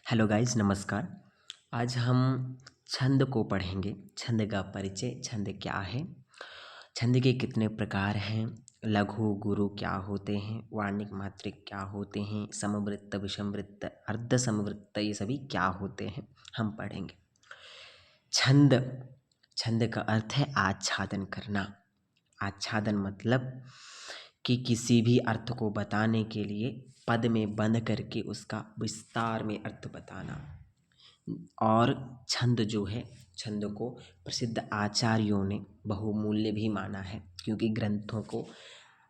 Hello guys, नमस्कार। आज हम छंद को पढ़ेंगे। छंद का परिचय, छंद क्या है, छंद के कितने प्रकार हैं, लघु गुरु क्या होते हैं, वार्णिक मात्रिक क्या होते हैं, समवृत्त, विषमवृत्त, अर्ध समवृत्त, ये सभी क्या होते हैं हम पढ़ेंगे। छंद, छंद का अर्थ है आच्छादन करना। आच्छादन मतलब कि किसी भी अर्थ को बताने के लिए पद में बंद करके उसका विस्तार में अर्थ बताना। और छंद जो है, छंद को प्रसिद्ध आचार्यों ने बहुमूल्य भी माना है, क्योंकि ग्रंथों को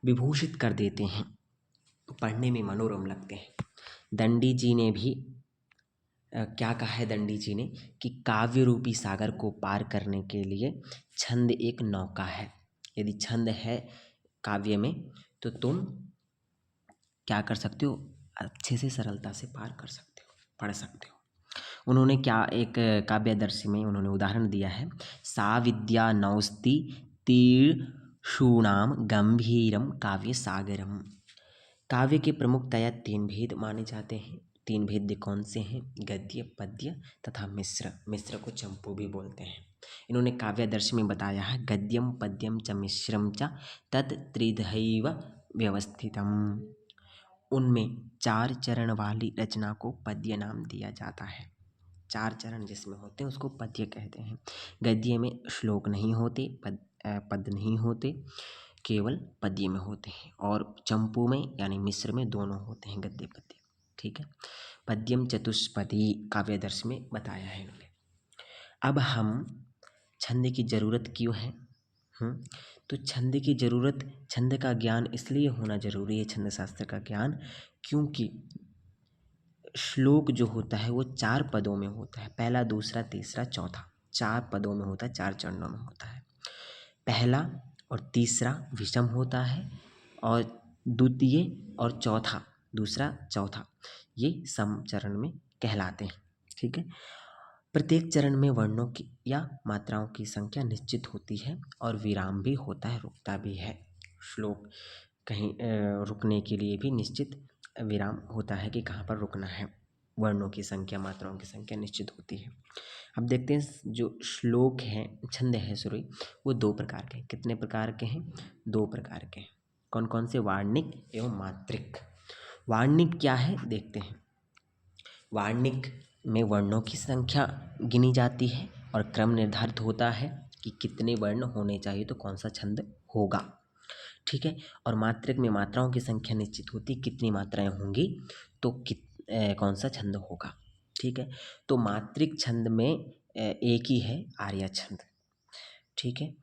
विभूषित कर देते हैं, पढ़ने में मनोरम लगते हैं। दंडी जी ने भी क्या कहा है, दंडी जी ने कि काव्य रूपी सागर को पार करने के लिए छंद एक नौका है। यदि छंद है काव्य में तो तुम क्या कर सकते हो, अच्छे से सरलता से पार कर सकते हो, पढ़ सकते हो। उन्होंने क्या एक काव्यादर्श में उन्होंने उदाहरण दिया है, सा विद्या नौस्ति तीर्षूणाम गंभीरम काव्य सागरम। काव्य के प्रमुखतया तीन भेद माने जाते हैं। तीन भेद कौन से हैं? गद्य, पद्य तथा मिश्र। मिश्र को चंपू भी बोलते हैं। इन्होंने काव्यादर्श में बताया है, गद्यम पद्यम च मिश्रम च तत् त्रिधैव व्यवस्थितम। उनमें चार चरण वाली रचना को पद्य नाम दिया जाता है। चार चरण जिसमें होते हैं उसको पद्य कहते हैं। गद्य में श्लोक नहीं होते, पद नहीं होते, केवल पद्य में होते हैं। और चंपू में यानी मिश्र में दोनों होते हैं, गद्य पद्य। ठीक है। पद्यम चतुष्पदी काव्यादर्श में बताया है इन्होंने। अब हम छंद की जरूरत क्यों है? तो छंद की जरूरत, छंद का ज्ञान इसलिए होना जरूरी है, छंद शास्त्र का ज्ञान, क्योंकि श्लोक जो होता है वो चार पदों में होता है। पहला, दूसरा, तीसरा, चौथा, चार पदों में होता है, चार चरणों में होता है। पहला और तीसरा विषम होता है, और द्वितीय और चौथा, दूसरा चौथा, ये सम चरण में कहलाते हैं। ठीक है। प्रत्येक चरण में वर्णों की या मात्राओं की संख्या निश्चित होती है, और विराम भी होता है, रुकता भी है। श्लोक कहीं रुकने के लिए भी निश्चित विराम होता है कि कहाँ पर रुकना है। वर्णों की संख्या, मात्राओं की संख्या निश्चित होती है। अब देखते हैं, जो श्लोक हैं, छंद है सॉरी, वो दो प्रकार के हैं। कितने प्रकार के हैं? दो प्रकार के हैं। कौन कौन से? वार्णिक एवं मात्रिक। वार्णिक क्या है देखते हैं। वार्णिक में वर्णों की संख्या गिनी जाती है और क्रम निर्धारित होता है कि कितने वर्ण होने चाहिए तो कौन सा छंद होगा। ठीक है। और मात्रिक में मात्राओं की संख्या निश्चित होती, कितनी मात्राएं होंगी तो कौन सा छंद होगा। ठीक है। तो मात्रिक छंद में एक ही है, आर्या छंद। ठीक है।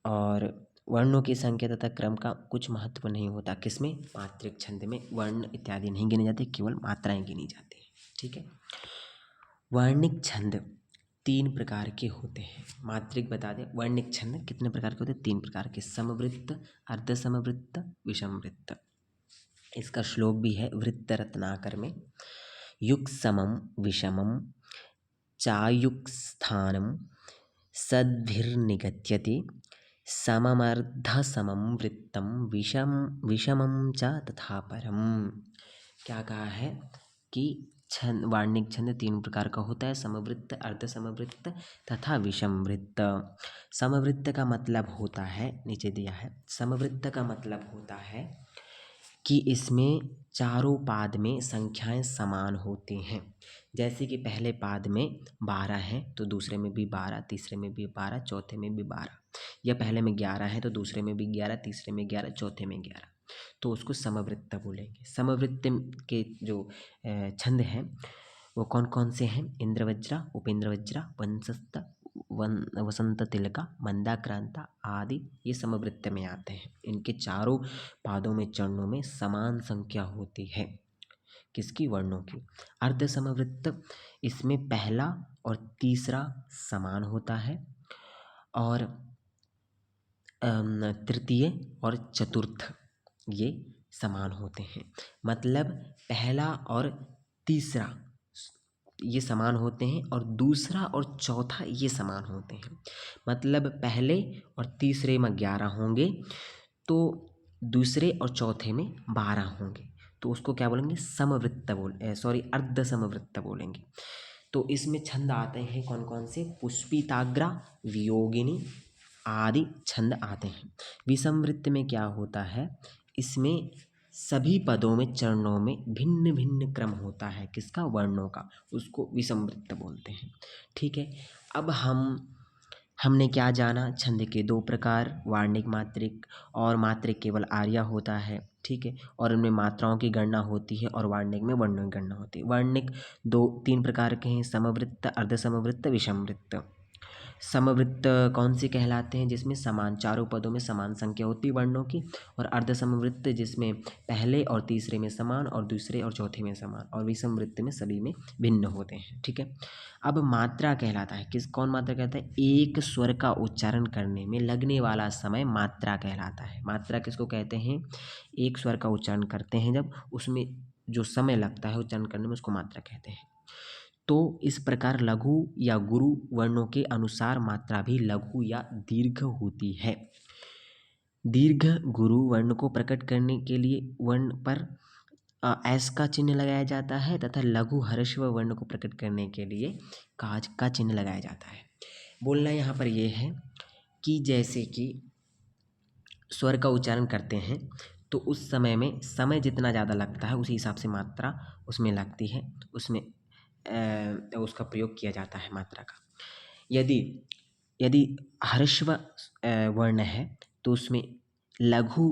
और वर्णों की संख्या तथा क्रम का कुछ महत्व नहीं होता। किसमें? मात्रिक छंद में वर्ण इत्यादि नहीं गिने जाते, केवल मात्राएं गिनी जाती हैं। ठीक है। वर्णिक छंद तीन प्रकार के होते हैं। मात्रिक बता दें, वर्णिक छंद कितने प्रकार के होते हैं? तीन प्रकार के, समवृत्त, अर्ध समवृत्त, विषमवृत्त। इसका श्लोक भी है वृत्त रत्नाकर में, युग समम विषमम चायुग स्थानम सद्भिर्निगत्यते सममर्ध समम वृत्तम विषमम च तथा परम। क्या कहा है कि छंद, वार्णिक छंद तीन प्रकार का होता है, समवृत्त, अर्ध समवृत्त तथा विषमवृत्त। समवृत्त का मतलब होता है, नीचे दिया है, समवृत्त का मतलब होता है कि इसमें चारों पाद में संख्याएं समान होती हैं। जैसे कि पहले पाद में 12 हैं तो दूसरे में भी 12, तीसरे में भी 12, चौथे में भी 12, या पहले में 11 है तो दूसरे में भी 11, तीसरे में 11, चौथे में 11, तो उसको समवृत्त बोलेंगे। समवृत्त के जो छंद हैं वो कौन कौन से हैं? इंद्रवज्रा, उपेंद्रवज्रा, वसंत तिलका, मंदाक्रांता आदि, ये समवृत्त में आते हैं। इनके चारों पादों में, चरणों में समान संख्या होती है। किसकी? वर्णों की। अर्ध समवृत्त, इसमें पहला और तीसरा समान होता है, और तृतीय और चतुर्थ ये समान होते हैं। मतलब पहला और तीसरा ये समान होते हैं, और दूसरा और चौथा ये समान होते हैं। मतलब पहले और तीसरे में 11 होंगे तो दूसरे और चौथे में 12 होंगे। तो उसको क्या बोलेंगे, समवृत्त अर्ध समवृत्त बोलेंगे। तो इसमें छंद आते हैं कौन कौन से, पुष्पिताग्रा, वियोगिनी आदि छंद आते हैं। विषमवृत्त में क्या होता है, इसमें सभी पदों में चरणों में भिन्न भिन्न क्रम होता है, किसका, वर्णों का, उसको विषमवृत्त बोलते हैं। ठीक है, अब हमने क्या जाना, छंद के दो प्रकार, वार्णिक मात्रिक, और मात्रिक केवल आर्या होता है। ठीक है, और उनमें मात्राओं की गणना होती है, और वार्णिक में वर्णों की गणना होती है। वार्णिक तीन प्रकार के हैं, समवृत्त, अर्ध समवृत्त, विषमवृत्त। समवृत्त कौन से कहलाते हैं, जिसमें समान, चारों पदों में समान संख्या होती है वर्णों की, और अर्ध समवृत्त जिसमें पहले और तीसरे में समान, और दूसरे और चौथे में समान, और विषमवृत्त में सभी में भिन्न होते हैं। ठीक है, अब मात्रा कहलाता है, कौन मात्रा कहता है, एक स्वर का उच्चारण करने में लगने वाला समय मात्रा कहलाता है। मात्रा किसको कहते हैं, एक स्वर का उच्चारण करते हैं जब, उसमें जो समय लगता है उच्चारण करने में, उसको मात्रा कहते हैं। तो इस प्रकार लघु या गुरु वर्णों के अनुसार मात्रा भी लघु या दीर्घ होती है। दीर्घ गुरु वर्ण को प्रकट करने के लिए वर्ण पर एस का चिन्ह लगाया जाता है, तथा लघु ह्रस्व वर्ण को प्रकट करने के लिए काज का चिन्ह लगाया जाता है। बोलना यहाँ पर यह है कि जैसे कि स्वर का उच्चारण करते हैं तो उस समय में समय जितना ज़्यादा लगता है उसी हिसाब से मात्रा उसमें लगती है, उसमें उसका प्रयोग किया जाता है मात्रा का। यदि यदि ह्रस्व वर्ण है तो उसमें लघु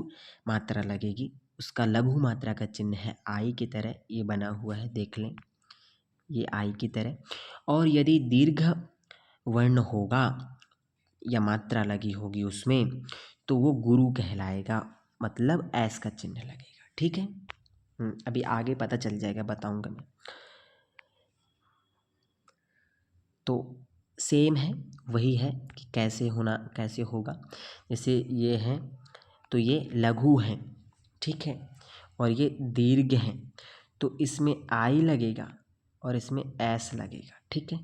मात्रा लगेगी, उसका लघु मात्रा का चिन्ह है आई की तरह, ये बना हुआ है, देख लें, ये आई की तरह। और यदि दीर्घ वर्ण होगा या मात्रा लगी होगी उसमें, तो वो गुरु कहलाएगा, मतलब ऐस का चिन्ह लगेगा। ठीक है, अभी आगे पता चल जाएगा, बताऊंगा मैं। तो सेम है, वही है कि कैसे होगा। जैसे ये है तो ये लघु है, ठीक है, और ये दीर्घ है, तो इसमें आई लगेगा और इसमें एस लगेगा। ठीक है,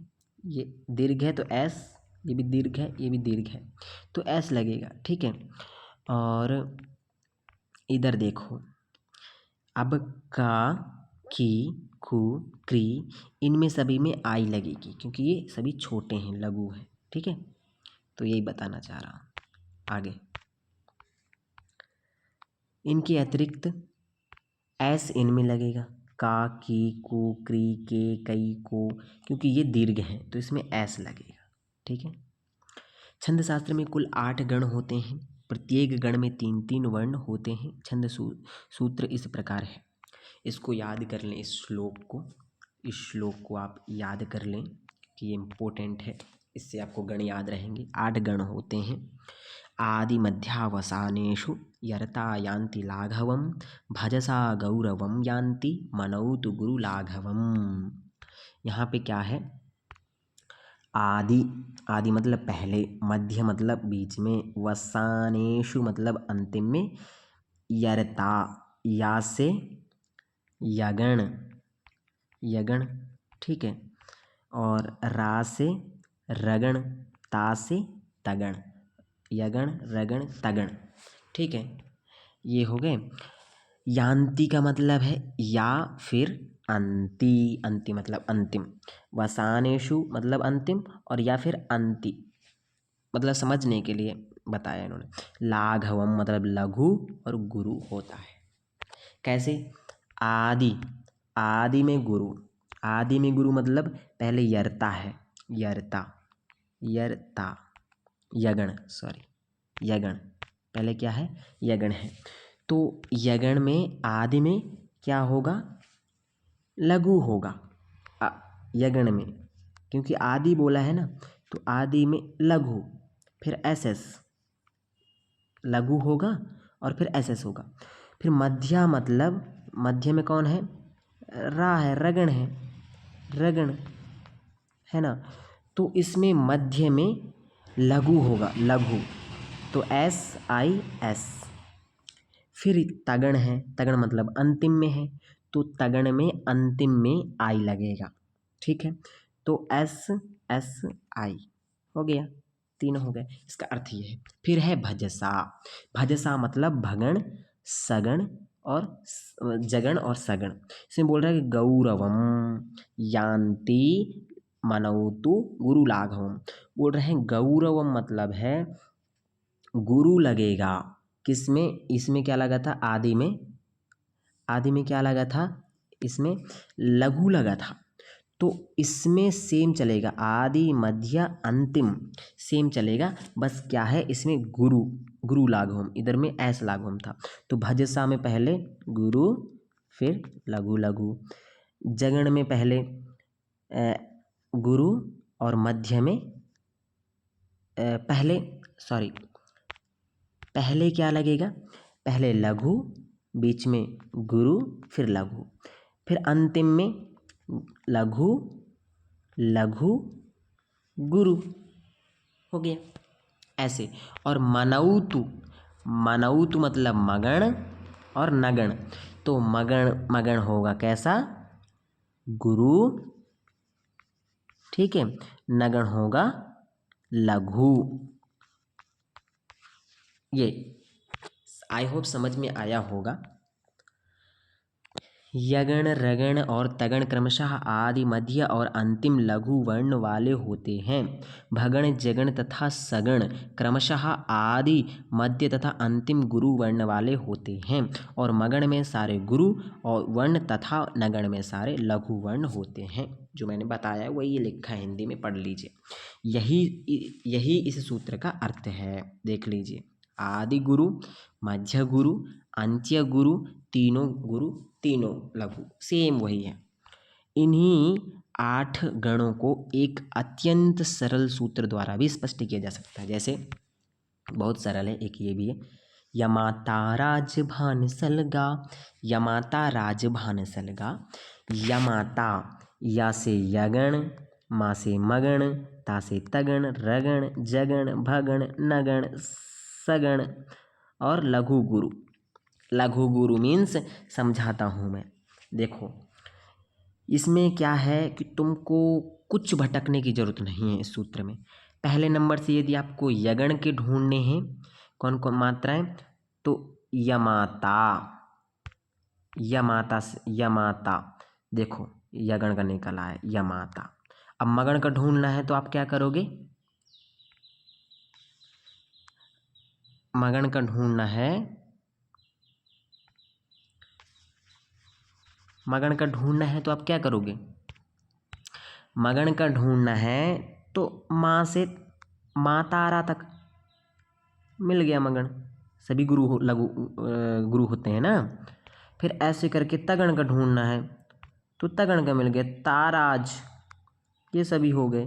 ये दीर्घ है तो एस, ये भी दीर्घ है, ये भी दीर्घ है, तो एस लगेगा। ठीक है, और इधर देखो, अब का, की, खु, क्री, इनमें सभी में आई लगेगी, क्योंकि ये सभी छोटे हैं, लघु हैं। ठीक है, तो यही बताना चाह रहा हूँ। आगे इनके अतिरिक्त एस इनमें लगेगा, का, की, कु, क्री, के, कई, को, क्योंकि ये दीर्घ हैं तो इसमें एस लगेगा। ठीक है, छंद शास्त्र में कुल 8 गण होते हैं, प्रत्येक गण में 3-3 वर्ण होते हैं। छंद सूत्र इस प्रकार है, इसको याद कर लें, इस श्लोक को आप याद कर लें कि ये इम्पोर्टेंट है, इससे आपको गण याद रहेंगे। 8 गण होते हैं। आदि मध्यावसानेषु यरता यान्ति लाघवं, भजसा गौरवं यान्ति मनौतु गुरु लाघवम। यहाँ पे क्या है, आदि मतलब पहले, मध्य मतलब बीच में, वसानेषु मतलब अंतिम में, यरता या से यगण, ठीक है, और रा से रगण, ता से तगण, यगण, रगण, तगण। ठीक है, ये हो गए। यान्ति का मतलब है या फिर अंति मतलब अंतिम, वसानेषु मतलब अंतिम, और या फिर अंति मतलब समझने के लिए बताया इन्होंने। लाघवम मतलब लघु और गुरु होता है। कैसे, आदि में गुरु मतलब पहले यरता है, यगण पहले क्या है, यगण है, तो यगण में आदि में क्या होगा, लघु होगा। यगण में क्योंकि आदि बोला है ना, तो आदि में लघु, फिर एस लघु होगा, और फिर एस होगा। फिर मध्या मतलब मध्य में कौन है, रा है, रगण है ना, तो इसमें मध्य में लघु होगा, लघु, तो SIS। फिर तगण है, तगण मतलब अंतिम में है, तो तगण में अंतिम में आई लगेगा। ठीक है, तो SSI हो गया, 3 हो गए। इसका अर्थ ये है। फिर है भजसा मतलब भगण, सगण और जगण और सगण। इसमें बोल रहा है कि गौरवम यान्ति मनौतु गुरु लाघवम। बोल रहे हैं गौरवम मतलब है गुरु लगेगा। किसमें? इसमें क्या लगा था? आदि में। आदि में क्या लगा था? इसमें लघु लगा था। तो इसमें सेम चलेगा, आदि मध्य अंतिम सेम चलेगा। बस क्या है इसमें गुरु, गुरु लाघवम, इधर में ऐस लाघवम था। तो भजसा में पहले गुरु फिर लघु लघु, जगण में पहले गुरु और मध्य में पहले क्या लगेगा? पहले लघु, बीच में गुरु फिर लघु, फिर अंतिम में लघु लघु गुरु, हो गया ऐसे। और मनौतु, मनौतु मतलब मगण और नगण। तो मगण मगण होगा कैसा? गुरु, ठीक है। नगण होगा लघु। ये आई होप समझ में आया होगा। यगण रगण और तगण क्रमशः आदि मध्य और अंतिम लघु वर्ण वाले होते हैं। भगण जगण तथा सगण क्रमशः आदि मध्य तथा अंतिम गुरु वर्ण वाले होते हैं। और मगण में सारे गुरु और वर्ण तथा नगण में सारे लघु वर्ण होते हैं। जो मैंने बताया वही लिखा है, हिंदी में पढ़ लीजिए। यही इस सूत्र का अर्थ है, देख लीजिए। आदि गुरु, मध्य गुरु, अंत्य गुरु, तीनों गुरु, तीनों लघु, सेम वही है। इन्हीं 8 गणों को एक अत्यंत सरल सूत्र द्वारा भी स्पष्ट किया जा सकता है। जैसे बहुत सरल है, एक ये भी है, यमाता राज भान सलगा। यमाता राज भान सलगा। यमाता, या से यगण, मा से मगण, ता से तगण, रगण, जगण, भगण, नगण, सगण और लघु गुरु। लघु गुरु मीन्स, समझाता हूँ मैं, देखो इसमें क्या है कि तुमको कुछ भटकने की जरूरत नहीं है इस सूत्र में। पहले नंबर से यदि आपको यगण के ढूंढने हैं कौन कौन मात्राएं, तो यमाता, यमाता से यमाता, देखो यगण का निकला है यमाता। अब मगण का ढूंढना है तो आप क्या करोगे? मगण का ढूंढना है, मगण का ढूंढना है तो आप क्या करोगे? मगण का ढूंढना है तो माँ से मातारा तक मिल गया मगण, सभी गुरु लघु गुरु होते हैं ना। फिर ऐसे करके तगण का ढूंढना है तो तगण का मिल गया, ताराज, ये सभी हो गए।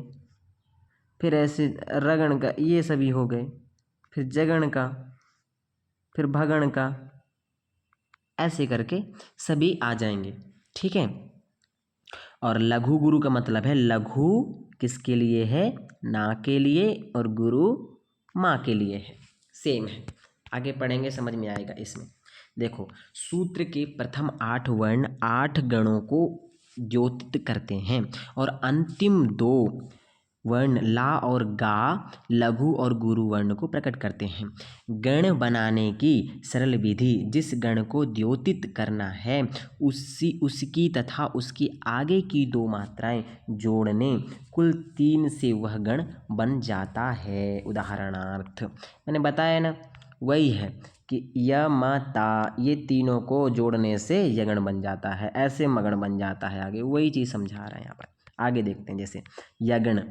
फिर ऐसे रगण का, ये सभी हो गए। फिर जगण का, फिर भगण का, ऐसे करके सभी आ जाएंगे, ठीक है। और लघु गुरु का मतलब है, लघु किसके लिए है? ना के लिए, और गुरु माँ के लिए है, सेम है। आगे पढ़ेंगे समझ में आएगा इसमें। देखो सूत्र के प्रथम 8 वर्ण 8 गणों को द्योतित करते हैं और अंतिम 2 वर्ण ला और गा लघु और गुरु वर्ण को प्रकट करते हैं। गण बनाने की सरल विधि, जिस गण को द्योतित करना है उसकी तथा उसकी आगे की 2 मात्राएं जोड़ने कुल 3 से वह गण बन जाता है। उदाहरणार्थ मैंने बताया ना, वही है कि य म ता, ये तीनों को जोड़ने से यगण बन जाता है, ऐसे मगण बन जाता है। आगे वही चीज़ समझा रहे हैं यहाँ पर। आगे देखते हैं, जैसे यगण,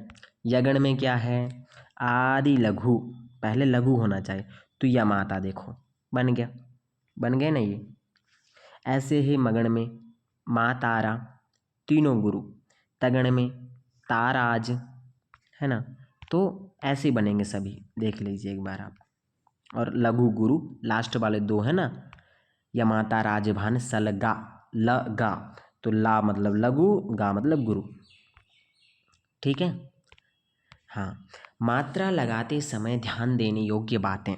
यगण में क्या है? आदि लघु, पहले लघु होना चाहिए, तो यमाता देखो बन गया, बन गए ना ये। ऐसे ही मगण में माँ तारा, तीनों गुरु, तगण में ताराज, है ना। तो ऐसे बनेंगे सभी, देख लीजिए एक बार आप। और लघु गुरु लास्ट वाले 2 है ना, यमाता राजभान सलगा, ल गा, तो ला मतलब लघु, गा मतलब गुरु, ठीक है। हाँ, मात्रा लगाते समय ध्यान देने योग्य बातें।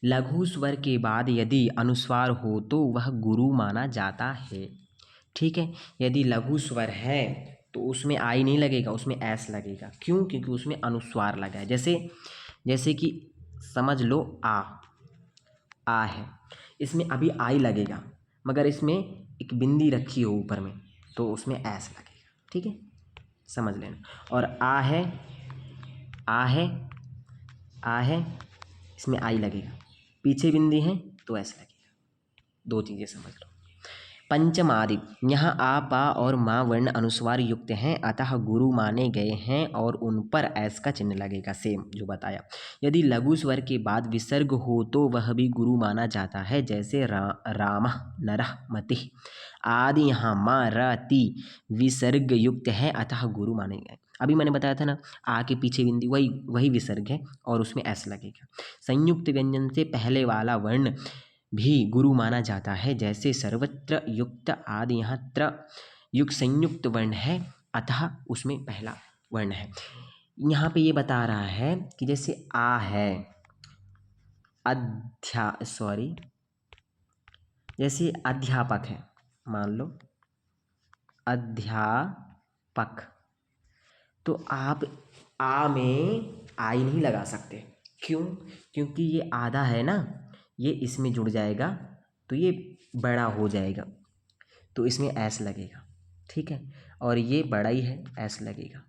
लघु स्वर के बाद यदि अनुस्वार हो तो वह गुरु माना जाता है, ठीक है। यदि लघु स्वर है तो उसमें आई नहीं लगेगा, उसमें ऐस लगेगा। क्यों? क्योंकि उसमें अनुस्वार लगा है। जैसे कि समझ लो आ है, इसमें अभी आई लगेगा, मगर इसमें एक बिंदी रखी हो ऊपर में, तो उसमें ऐस लगेगा। ठीक है, समझ लेना। और आ है, आ है, आ है, इसमें आई लगेगा, पीछे बिंदी है तो ऐसा लगेगा। दो चीज़ें समझ लो। पंचमादि, यहाँ आ, पा और मा वर्ण अनुस्वार युक्त हैं, अतः गुरु माने गए हैं और उन पर ऐस का चिन्ह लगेगा। सेम जो बताया। यदि लघु स्वर के बाद विसर्ग हो तो वह भी गुरु माना जाता है, जैसे रामः, नरः, मतिः आदि। यहाँ मा, र, ति विसर्ग युक्त है, अतः गुरु माने गए। अभी मैंने बताया था ना, आ के पीछे बिंदी वही वही विसर्ग है और उसमें ऐस लगेगा। संयुक्त व्यंजन से पहले वाला वर्ण भी गुरु माना जाता है, जैसे सर्वत्र, युक्त आदि। यहाँ त्र युक्त संयुक्त वर्ण है, अतः उसमें पहला वर्ण है। यहाँ पे ये बता रहा है कि जैसे आ है, जैसे अध्यापक है, मान लो अध्यापक, तो आप आ में आई नहीं लगा सकते। क्यों? क्योंकि ये आधा है ना, ये इसमें जुड़ जाएगा तो ये बड़ा हो जाएगा, तो इसमें ऐस लगेगा। ठीक है, और ये बड़ा ही है, ऐस लगेगा,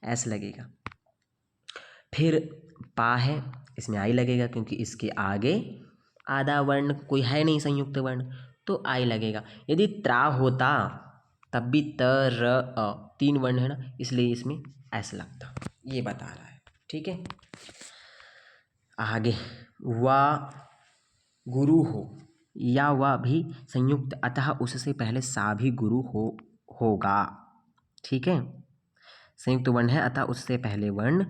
ऐस लगेगा। फिर पा है, इसमें आई लगेगा क्योंकि इसके आगे आधा वर्ण कोई है नहीं संयुक्त वर्ण, तो आई लगेगा। यदि त्रा होता तब भी त, र, अ 3 वर्ण है ना, इसलिए इसमें ऐसा लगता। ये बता रहा है। ठीक है, आगे वा गुरु हो, या वा भी संयुक्त, अतः उससे पहले सा भी गुरु होगा। ठीक है, संयुक्त वर्ण है अतः उससे पहले वर्ण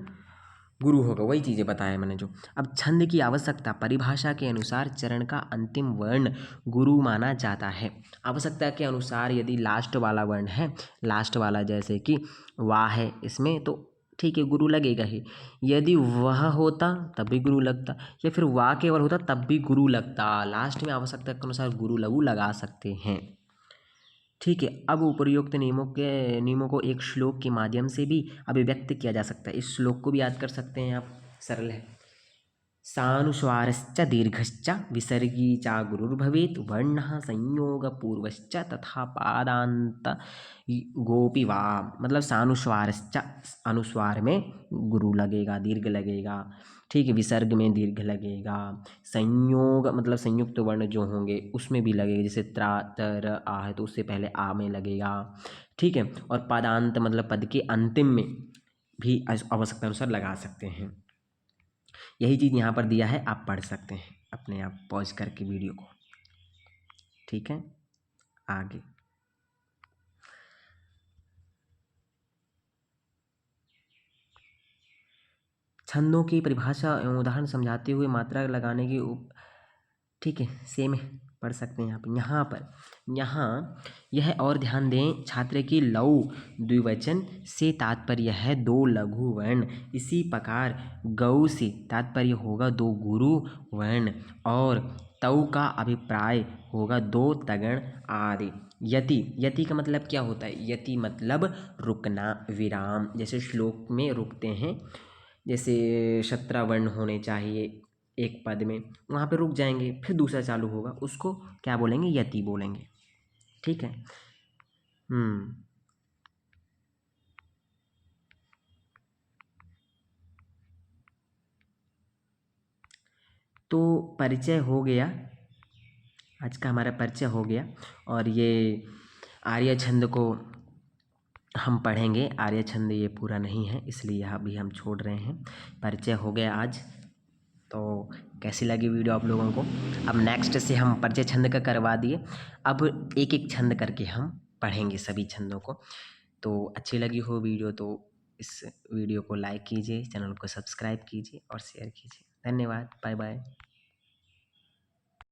गुरु होगा। वही चीज़ें बताया मैंने जो। अब छंद की आवश्यकता, परिभाषा के अनुसार चरण का अंतिम वर्ण गुरु माना जाता है। आवश्यकता के अनुसार यदि लास्ट वाला वर्ण है, लास्ट वाला जैसे कि वाह है, इसमें तो ठीक है गुरु लगेगा ही। यदि वह होता तब भी गुरु लगता, या फिर वाह केवल होता तब भी गुरु लगता। लास्ट में आवश्यकता के अनुसार गुरु लघु लगा सकते हैं। ठीक है, अब उपर्युक्त नियमों को एक श्लोक के माध्यम से भी अभिव्यक्त किया जा सकता है। इस श्लोक को भी याद कर सकते हैं आप, सरल है। सानुस्वारश्च दीर्घश्च विसर्गी च गुरुर्भवेत्, वर्णः संयोगपूर्वश्च तथा पादान्त गोपी वा। मतलब सानुस्वारश्च, अनुस्वार में गुरु लगेगा, दीर्घ लगेगा। ठीक है, विसर्ग में दीर्घ लगेगा। संयोग मतलब संयुक्त वर्ण जो होंगे उसमें भी लगेगा, जैसे त्रा, तर, आ है तो उससे पहले आ में लगेगा। ठीक है, और पदांत मतलब पद के अंतिम में भी आवश्यकता अनुसार लगा सकते हैं। यही चीज़ यहाँ पर दिया है, आप पढ़ सकते हैं अपने आप पॉज करके वीडियो को। ठीक है, आगे छंदों की परिभाषा एवं उदाहरण समझाते हुए मात्रा लगाने की ठीक है, सेम है, पढ़ सकते हैं यहाँ पर यह और ध्यान दें, छात्र की लौ द्विवचन से तात्पर्य है दो लघु वर्ण। इसी प्रकार गौ से तात्पर्य होगा दो गुरु वर्ण, और तौ का अभिप्राय होगा दो तगण आदि। यति का मतलब क्या होता है? यति मतलब रुकना, विराम। जैसे श्लोक में रुकते हैं, जैसे 17 वर्ण होने चाहिए एक पद में, वहाँ पे रुक जाएंगे, फिर दूसरा चालू होगा, उसको क्या बोलेंगे? यति बोलेंगे। ठीक है। तो परिचय हो गया, आज का हमारा परिचय हो गया। और ये आर्य छंद को हम पढ़ेंगे। आर्य छंद ये पूरा नहीं है, इसलिए अभी हम छोड़ रहे हैं। परिचय हो गया आज। तो कैसी लगी वीडियो आप लोगों को? अब नेक्स्ट से हम परिचय छंद का करवा दिए, अब एक एक छंद करके हम पढ़ेंगे सभी छंदों को। तो अच्छी लगी हो वीडियो तो इस वीडियो को लाइक कीजिए, चैनल को सब्सक्राइब कीजिए और शेयर कीजिए। धन्यवाद, बाय बाय।